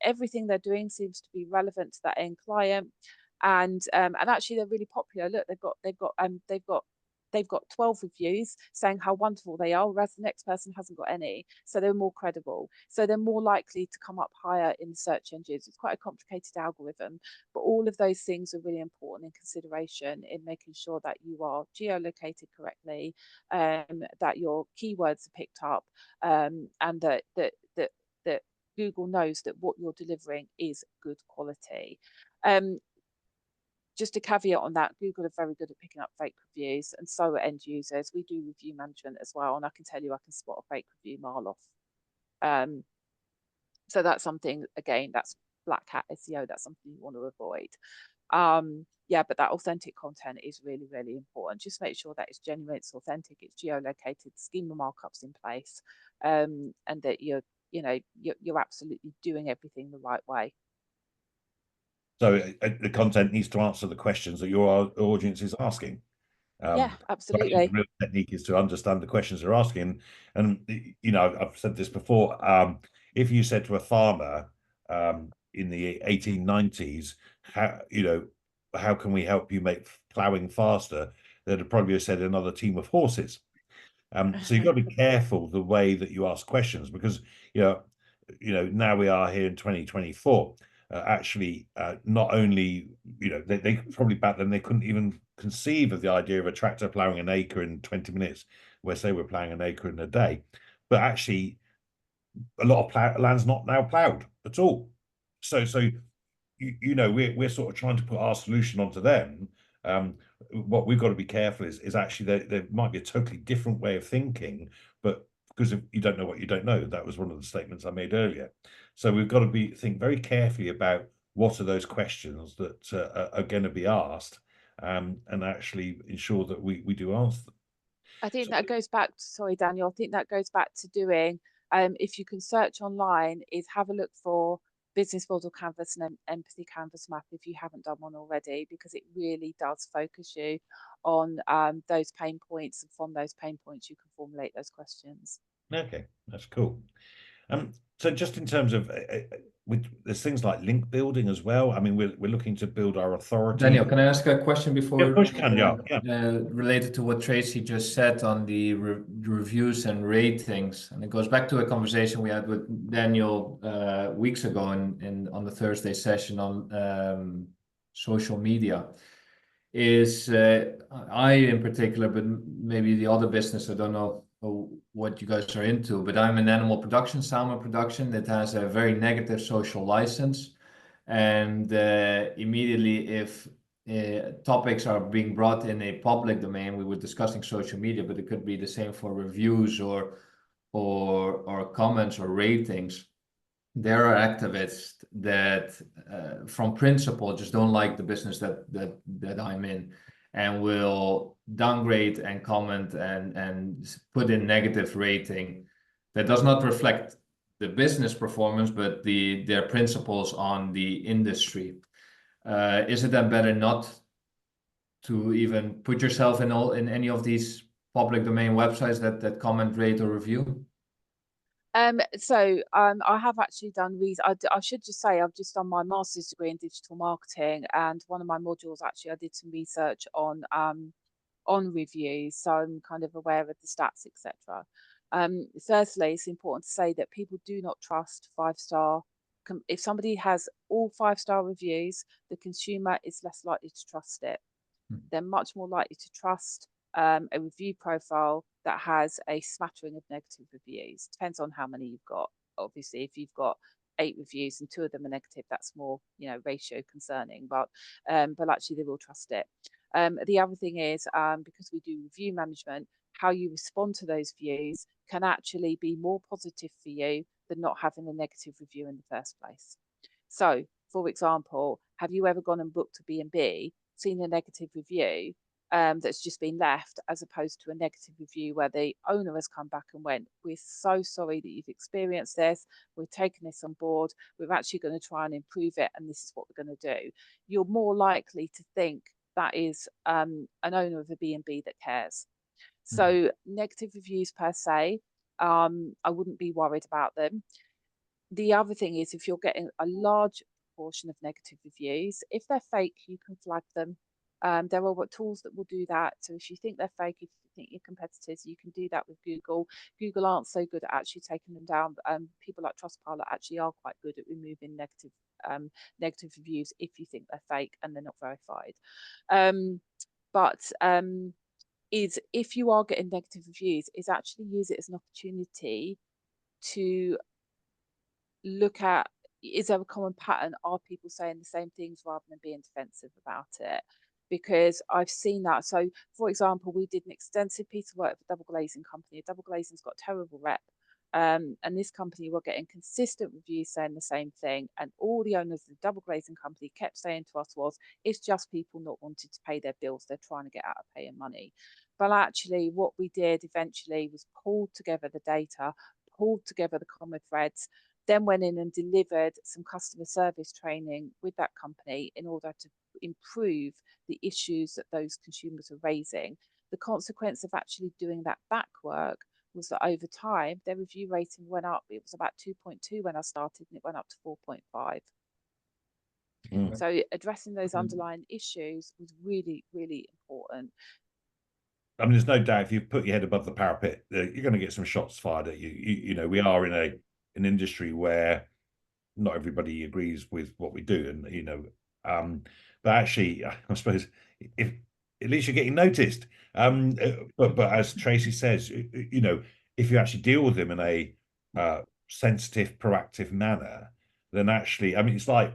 everything they're doing seems to be relevant to that end client, and actually they're really popular. Look, they've got 12 reviews saying how wonderful they are, whereas the next person hasn't got any. So they're more credible. So they're more likely to come up higher in the search engines. It's quite a complicated algorithm, but all of those things are really important in consideration in making sure that you are geolocated correctly, that your keywords are picked up, and that Google knows that what you're delivering is good quality. Just a caveat on that, Google are very good at picking up fake reviews, and so are end users. We do review management as well, and I can tell you I can spot a fake review mile off. So that's something, again, that's black hat SEO, that's something you want to avoid. Yeah, but that authentic content is really, really important. Just make sure that it's genuine, it's authentic, it's geolocated, schema markups in place, and that you're absolutely doing everything the right way. So the content needs to answer the questions that your audience is asking. Yeah, absolutely. So the real technique is to understand the questions they're asking. And you know, I've said this before. If you said to a farmer in the 1890s, how can we help you make ploughing faster? They'd have probably said another team of horses. So you've got to be careful the way that you ask questions, because now we are here in 2024. Actually, not only, they probably back then they couldn't even conceive of the idea of a tractor ploughing an acre in 20 minutes, whereas they were ploughing an acre in a day. But actually, a lot of land's not now ploughed at all. So we're sort of trying to put our solution onto them. What we've got to be careful is actually there might be a totally different way of thinking, but because if you don't know what you don't know, that was one of the statements I made earlier. So we've got to think very carefully about what are those questions that are going to be asked, and actually ensure that we do answer them. I think that goes back, sorry, Daniel, I think that goes back to doing, if you can search online, is have a look for business model canvas and empathy canvas map if you haven't done one already, because it really does focus you on those pain points, and from those pain points you can formulate those questions. Okay, that's cool. So just in terms of there's things like link building as well. I mean, we're looking to build our authority. Daniel, can I ask a question before? Yeah, of course you can. Related to what Tracy just said on the reviews and ratings, and it goes back to a conversation we had with Daniel weeks ago on the Thursday session on social media. Is I in particular, but maybe the other business, I don't know what you guys are into, but I'm in animal production, salmon production, that has a very negative social license. And immediately if topics are being brought in a public domain, we were discussing social media, but it could be the same for reviews or comments or ratings. There are activists that from principle just don't like the business that I'm in, and will downgrade and comment and put in negative rating that does not reflect the business performance, but their principles on the industry. Is it then better not to even put yourself in any of these public domain websites that comment, rate, or review? I have actually done I should just say I've just done my master's degree in digital marketing, and one of my modules actually I did some research on reviews, so I'm kind of aware of the stats, etc. Firstly, it's important to say that people do not trust 5-star. If somebody has all 5-star reviews, the consumer is less likely to trust it. They're much more likely to trust a review profile that has a smattering of negative reviews. Depends on how many you've got. Obviously, if you've got 8 reviews and 2 of them are negative, that's more, ratio concerning, but actually they will trust it. The other thing is, because we do review management, how you respond to those views can actually be more positive for you than not having a negative review in the first place. So, for example, have you ever gone and booked a B&B, seen a negative review that's just been left, as opposed to a negative review where the owner has come back and went, we're so sorry that you've experienced this, we're taking this on board, we're actually going to try and improve it, and this is what we're going to do. You're more likely to think that is an owner of a B&B that cares. So negative reviews per se, I wouldn't be worried about them. The other thing is, if you're getting a large proportion of negative reviews, if they're fake, you can flag them. There are tools that will do that. So if you think they're fake, if you think your competitors, you can do that with Google. Google aren't so good at actually taking them down. People like Trustpilot actually are quite good at removing negative reviews if you think they're fake and they're not verified. Is if you are getting negative reviews, is actually use it as an opportunity to look at, is there a common pattern? Are people saying the same things rather than being defensive about it? Because I've seen that. So, for example, we did an extensive piece of work for double glazing company. Double glazing's got a terrible rep. And this company were getting consistent reviews saying the same thing. And all the owners of the double glazing company kept saying to us was, it's just people not wanting to pay their bills. They're trying to get out of paying money. But actually what we did eventually was pulled together the data, pulled together the common threads, then went in and delivered some customer service training with that company in order to improve the issues that those consumers are raising. The consequence of actually doing that back work was that over time, their review rating went up. It was about 2.2 when I started, and it went up to 4.5. So addressing those underlying issues was really, really important. I mean, there's no doubt if you put your head above the parapet, you're going to get some shots fired at you. We are in an industry where not everybody agrees with what we do, and but actually, I suppose if at least you're getting noticed. But as Tracy says, if you actually deal with them in a sensitive, proactive manner, then actually, I mean, it's like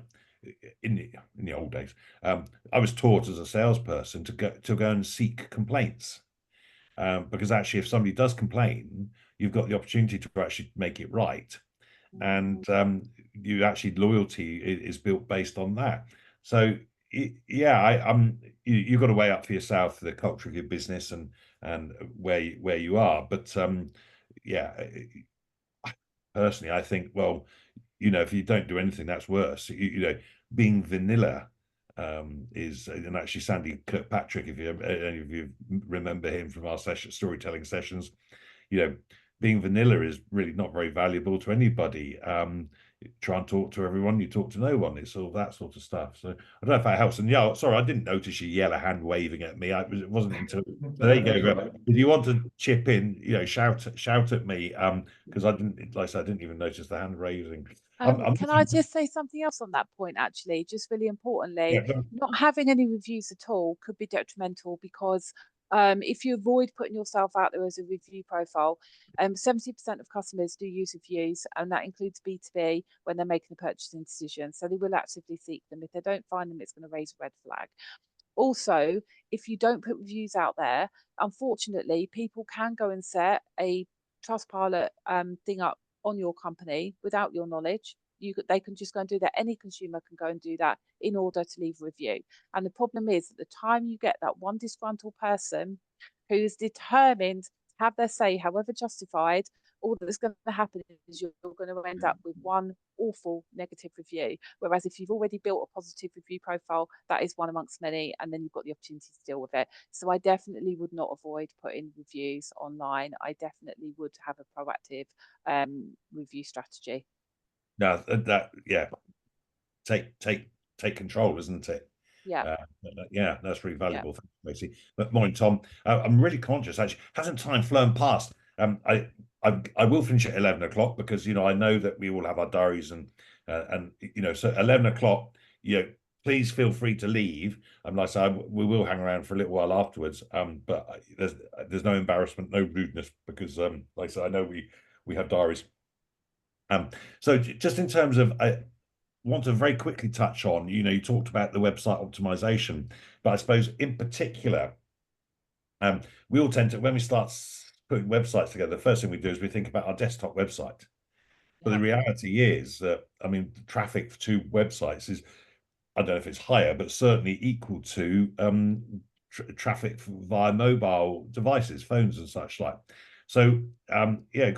in the old days, I was taught as a salesperson to go and seek complaints. Because actually, if somebody does complain, you've got the opportunity to actually make it right, and you actually loyalty is built based on that. So yeah, you've got to weigh up for yourself the culture of your business and where you are. But yeah, personally, I think, well, if you don't do anything, that's worse. Being vanilla is, and actually Sandy Kirkpatrick, if any of you remember him from our storytelling sessions, being vanilla is really not very valuable to anybody. Try and talk to everyone, you talk to no one. It's all that sort of stuff. So I don't know if that helps. And yeah, sorry, I didn't notice your yellow hand waving at me. It wasn't until there you go. If you want to chip in, shout at me. Because I didn't, like I said, I didn't even notice the hand raising. Can I just say something else on that point, actually, just really importantly, not having any reviews at all could be detrimental, because if you avoid putting yourself out there as a review profile, 70% of customers do use reviews, and that includes B2B when they're making a purchasing decision. So they will actively seek them. If they don't find them, it's going to raise a red flag. Also, if you don't put reviews out there, unfortunately, people can go and set a Trustpilot thing up on your company without your knowledge. They can just go and do that. Any consumer can go and do that in order to leave a review. And the problem is, at the time you get that one disgruntled person who is determined to have their say, however justified, all that's going to happen is you're going to end up with one awful negative review. Whereas if you've already built a positive review profile, that is one amongst many, and then you've got the opportunity to deal with it. So I definitely would not avoid putting reviews online. I definitely would have a proactive review strategy. No, yeah, take control, isn't it? Yeah. Yeah, that's really valuable. Thanks, Tracy. But morning, Tom. I'm really conscious. Actually, hasn't time flown past? I will finish at 11 o'clock because I know that we all have our diaries and so 11 o'clock. Please feel free to leave. Like I said, we will hang around for a little while afterwards. But there's no embarrassment, no rudeness, because like I said, I know we have diaries. So just in terms of want to very quickly touch on, you talked about the website optimization, but I suppose in particular, we all tend to, when we start putting websites together, the first thing we do is we think about our desktop website. But the reality is that, I mean, traffic to websites is, I don't know if it's higher, but certainly equal to traffic via mobile devices, phones and such like. So yeah,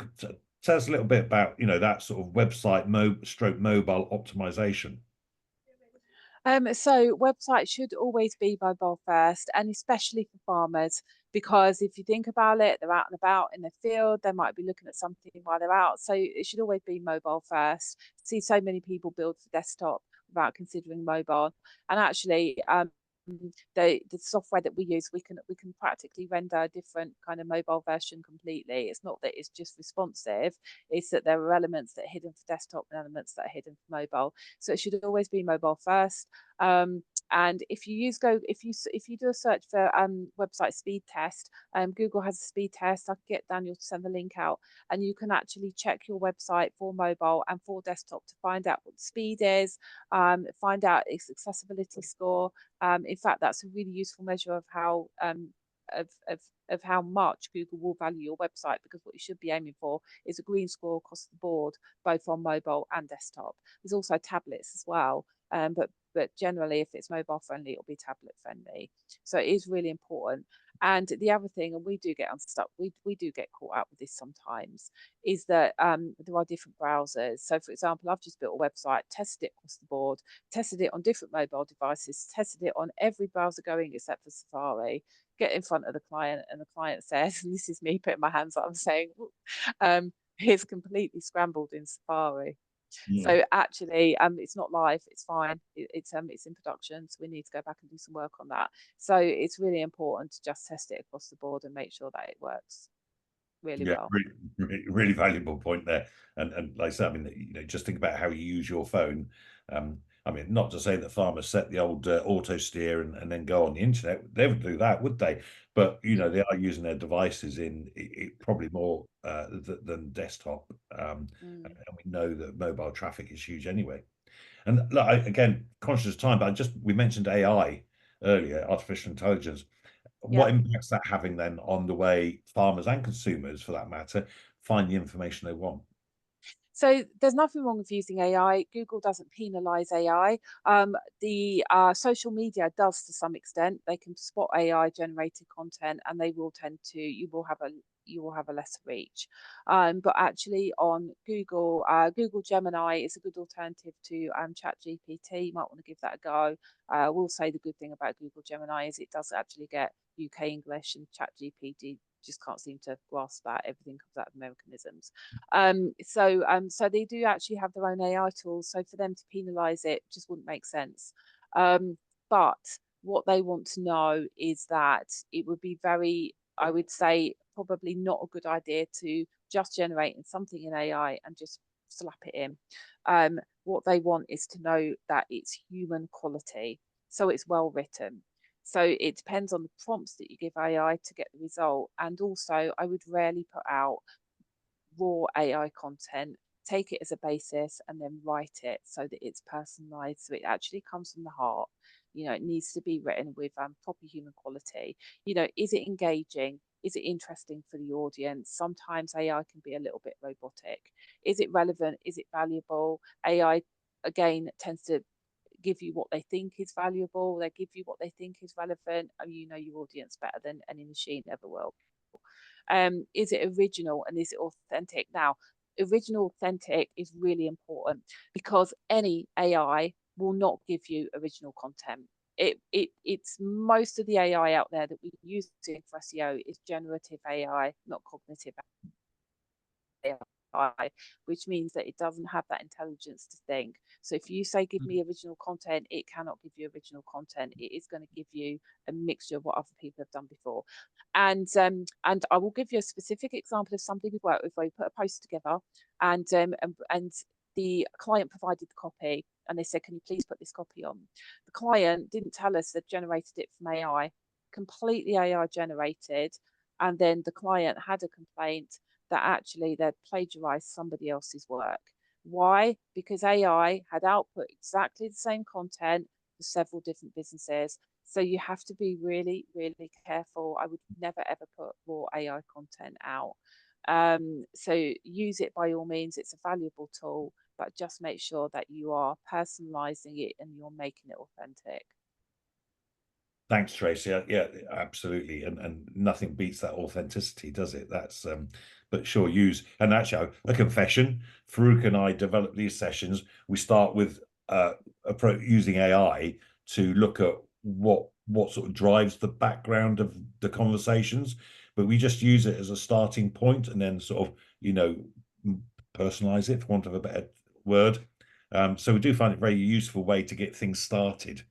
tell us a little bit about that sort of website mobile optimization. So websites should always be mobile first, and especially for farmers, because if you think about it, they're out and about in the field, they might be looking at something while they're out. So it should always be mobile first. See so many people build for desktop without considering mobile. And actually, the software that we use, we can practically render a different kind of mobile version completely. It's not that it's just responsive, it's that there are elements that are hidden for desktop and elements that are hidden for mobile. So it should always be mobile first. And if you do a search for website speed test, Google has a speed test. I can get Daniel to send the link out, and you can actually check your website for mobile and for desktop to find out what the speed is, find out its accessibility score. In fact, that's a really useful measure of how of how much Google will value your website, because what you should be aiming for is a green score across the board, both on mobile and desktop. There's also tablets as well, but generally, if it's mobile friendly, it'll be tablet friendly. So it is really important. And the other thing, and we do get unstuck, we do get caught out with this sometimes, is that there are different browsers. So for example, I've just built a website, tested it across the board, tested it on different mobile devices, tested it on every browser going except for Safari, get in front of the client, and the client says, and this is me putting my hands up and saying, it's completely scrambled in Safari. So actually, it's not live. It's fine. It's in production, so we need to go back and do some work on that. So it's really important to just test it across the board and make sure that it works. really Yeah, well. really valuable point there. And like I said, I mean, just think about how you use your phone. I mean, not to say that farmers set the old auto steer and then go on the internet. They would do that, would they? But they are using their devices in it probably more than desktop. And we know that mobile traffic is huge anyway. And look, again, conscious of time, but we mentioned AI earlier, artificial intelligence. What impact's that having then on the way farmers and consumers, for that matter, find the information they want? So there's nothing wrong with using AI. Google doesn't penalize AI. The social media does to some extent. They can spot AI generated content, and they will tend to. You will have a lesser reach. But actually, on Google, Google Gemini is a good alternative to ChatGPT. You might want to give that a go. I will say the good thing about Google Gemini is it does actually get UK English, and ChatGPT just can't seem to grasp that. Everything comes out of Americanisms. So they do actually have their own AI tools. So for them to penalise it just wouldn't make sense. But what they want to know is that it would be very, I would say, probably not a good idea to just generate something in AI and just slap it in. What they want is to know that it's human quality, so it's well written. So it depends on the prompts that you give AI to get the result. And also, I would rarely put out raw AI content, take it as a basis, and then write it so that it's personalized. So it actually comes from the heart. It needs to be written with proper human quality. Is it engaging? Is it interesting for the audience? Sometimes AI can be a little bit robotic. Is it relevant? Is it valuable? AI, again, tends to give you what they think is valuable. They give you what they think is relevant. And you know your audience better than any machine ever will. Is it original and is it authentic? Now, original, authentic is really important because any AI will not give you original content. It's most of the AI out there that we use for SEO is generative AI, not cognitive AI, which means that it doesn't have that intelligence to think. So if you say, give me original content, it cannot give you original content. It is going to give you a mixture of what other people have done before. And I will give you a specific example of somebody we've worked with where we put a post together and the client provided the copy and they said, can you please put this copy on? The client didn't tell us they'd generated it from AI, completely AI generated. And then the client had a complaint that actually they'd plagiarized somebody else's work. Why? Because AI had output exactly the same content for several different businesses. So you have to be really, really careful. I would never ever put raw AI content out. So use it by all means. It's a valuable tool, but just make sure that you are personalizing it and you're making it authentic. Thanks, Tracy. Yeah, absolutely. And nothing beats that authenticity, does it? That's but sure, use. And actually, a confession, Farouk and I develop these sessions. We start with using AI to look at what sort of drives the background of the conversations, but we just use it as a starting point and then sort of personalize it, for want of a better word. So we do find it a very useful way to get things started.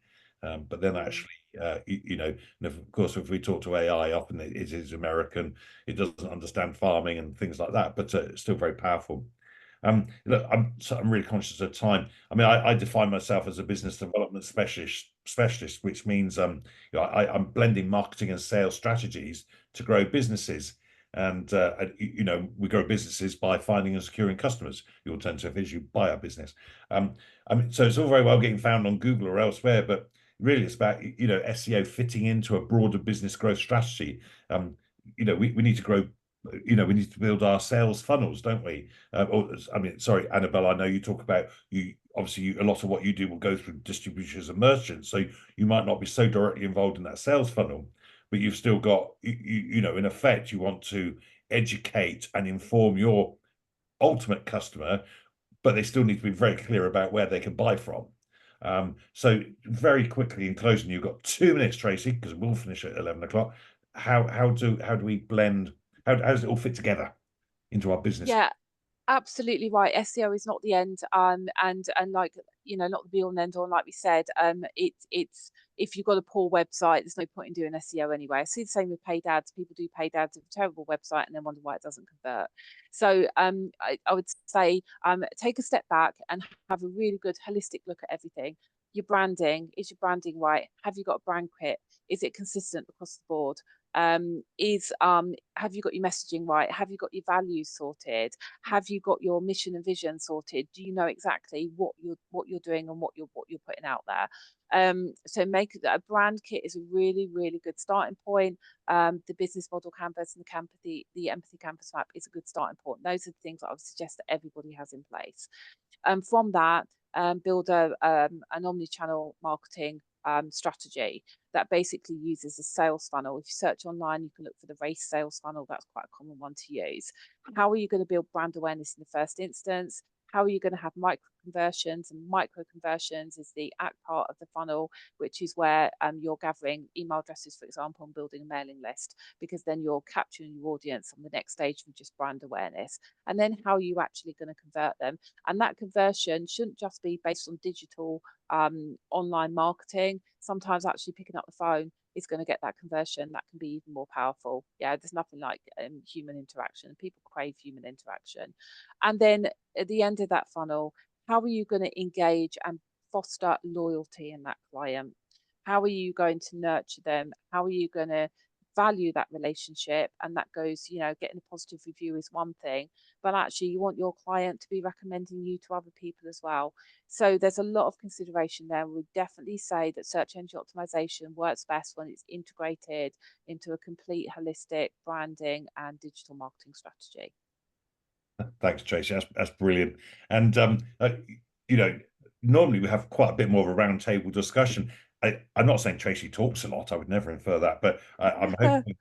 But then actually, and of course, if we talk to AI, often it is American, it doesn't understand farming and things like that, but it's still very powerful. Look, I'm really conscious of time. I mean, I define myself as a business development specialist, which means I'm blending marketing and sales strategies to grow businesses. And we grow businesses by finding and securing customers. The alternative is you buy our business. I mean, so it's all very well getting found on Google or elsewhere, but really it's about SEO fitting into a broader business growth strategy. We need to grow. We need to build our sales funnels, don't we? Sorry, Annabelle, I know you talk about obviously a lot of what you do will go through distributors and merchants, so you might not be so directly involved in that sales funnel, but you've still got in effect you want to educate and inform your ultimate customer, but they still need to be very clear about where they can buy from. So very quickly in closing, you've got 2 minutes, Tracy, because we'll finish at 11 o'clock. How do we blend? How does it all fit together into our business? Yeah, Absolutely right. SEO is not the end, and like, you know, not the be all and end all. And like we said, it's if you've got a poor website, there's no point in doing SEO anyway. I see the same with paid ads. People do paid ads of a terrible website and then wonder why it doesn't convert. So I would say take a step back and have a really good holistic look at everything. Your branding, is your branding right? Have you got a brand kit? Is it consistent across the board? Have you got your messaging right? Have you got your values sorted? Have you got your mission and vision sorted? Do you know exactly what you're doing and what you're putting out there? So make a brand kit is a really, really good starting point. The business model canvas and the empathy canvas map is a good starting point. Those are the things that I would suggest that everybody has in place. From that, build an omni-channel marketing strategy that basically uses a sales funnel. If you search online, you can look for the race sales funnel. That's quite a common one to use. How are you going to build brand awareness in the first instance? How are you going to have micro conversions? And micro conversions is the act part of the funnel, which is where you're gathering email addresses, for example, and building a mailing list, because then you're capturing your audience on the next stage from just brand awareness. And then how are you actually going to convert them? And that conversion shouldn't just be based on digital online marketing. Sometimes actually picking up the phone is going to get that conversion. That can be even more powerful. Yeah, there's nothing like human interaction. People crave human interaction. And then at the end of that funnel, how are you going to engage and foster loyalty in that client? How are you going to nurture them? How are you going to value that relationship? And that goes, you know, getting a positive review is one thing, but actually you want your client to be recommending you to other people as well. So there's a lot of consideration there. We definitely say that search engine optimization works best when it's integrated into a complete holistic branding and digital marketing strategy. Thanks, Tracy. That's brilliant. And you know, normally we have quite a bit more of a roundtable discussion. I'm not saying Tracy talks a lot. I would never infer that, but I'm hoping,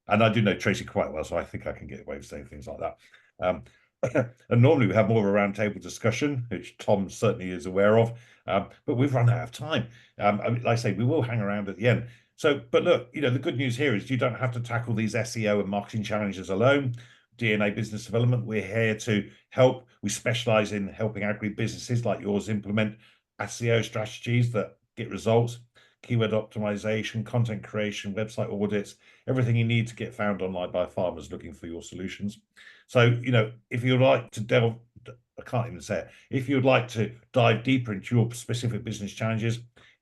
and I do know Tracy quite well, so I think I can get away with saying things like that. And normally we have more of a roundtable discussion, which Tom certainly is aware of, but we've run out of time. I mean, like I say, we will hang around at the end. So, but look, you know, the good news here is you don't have to tackle these SEO and marketing challenges alone. DNA Business Development, we're here to help. We specialize in helping agri-businesses like yours implement SEO strategies that get results, keyword optimization, content creation, website audits, everything you need to get found online by farmers looking for your solutions. So, you know, if you'd like to delve, I can't even say it, if you'd like to dive deeper into your specific business challenges,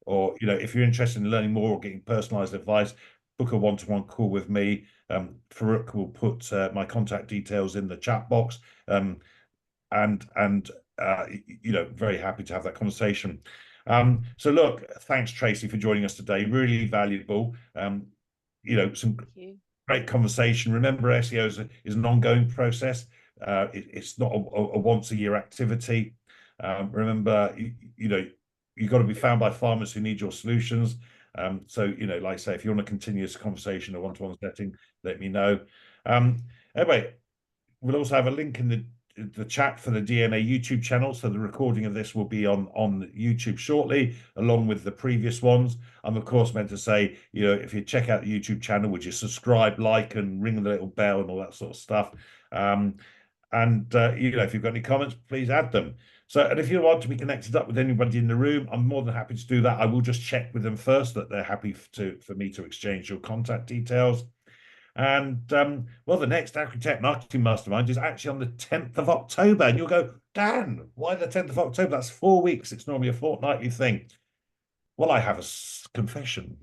or, you know, if you're interested in learning more or getting personalized advice, book a one-to-one call with me. Farouk will put my contact details in the chat box, and you know, very happy to have that conversation. So look, thanks Tracy for joining us today. Really valuable. You know, some great conversation. Remember, SEO is an ongoing process. It's not a once a year activity. Remember, you know, you've got to be found by farmers who need your solutions. So, you know, like I say, if you want a continuous conversation, a one-to-one setting, let me know. Anyway, we'll also have a link in the chat for the DNA YouTube channel. So the recording of this will be on YouTube shortly, along with the previous ones. I'm of course meant to say, you know, if you check out the YouTube channel, would you subscribe, like, and ring the little bell and all that sort of stuff. You know, if you've got any comments, please add them. So, and if you want to be connected up with anybody in the room, I'm more than happy to do that. I will just check with them first that they're happy for me to exchange your contact details. And well, the next Agri-Tech Marketing Mastermind is actually on the 10th of October. And you'll go, Dan, why the 10th of October? That's 4 weeks. It's normally a fortnightly thing. Well, I have a confession.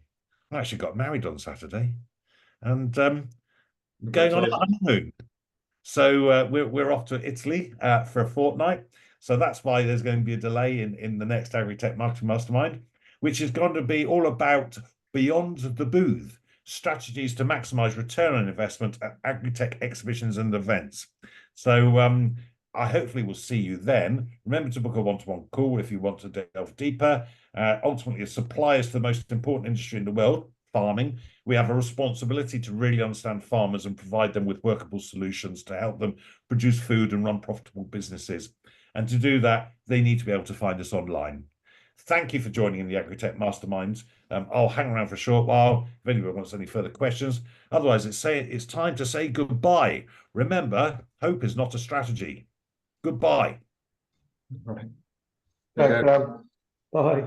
I actually got married on Saturday, and going on a honeymoon. So we're off to Italy for a fortnight. So that's why there's going to be a delay in the next Agri-Tech Marketing Mastermind, which is going to be all about beyond the booth, strategies to maximize return on investment at agri-tech exhibitions and events. So I hopefully will see you then. Remember to book a one-to-one call if you want to delve deeper. Ultimately, as suppliers to the most important industry in the world, farming, we have a responsibility to really understand farmers and provide them with workable solutions to help them produce food and run profitable businesses. And to do that, they need to be able to find us online. Thank you for joining in the Agritech Masterminds. I'll hang around for a short while if anyone wants any further questions. Otherwise, it's time to say goodbye. Remember, hope is not a strategy. Goodbye. Right. Thanks, Bye.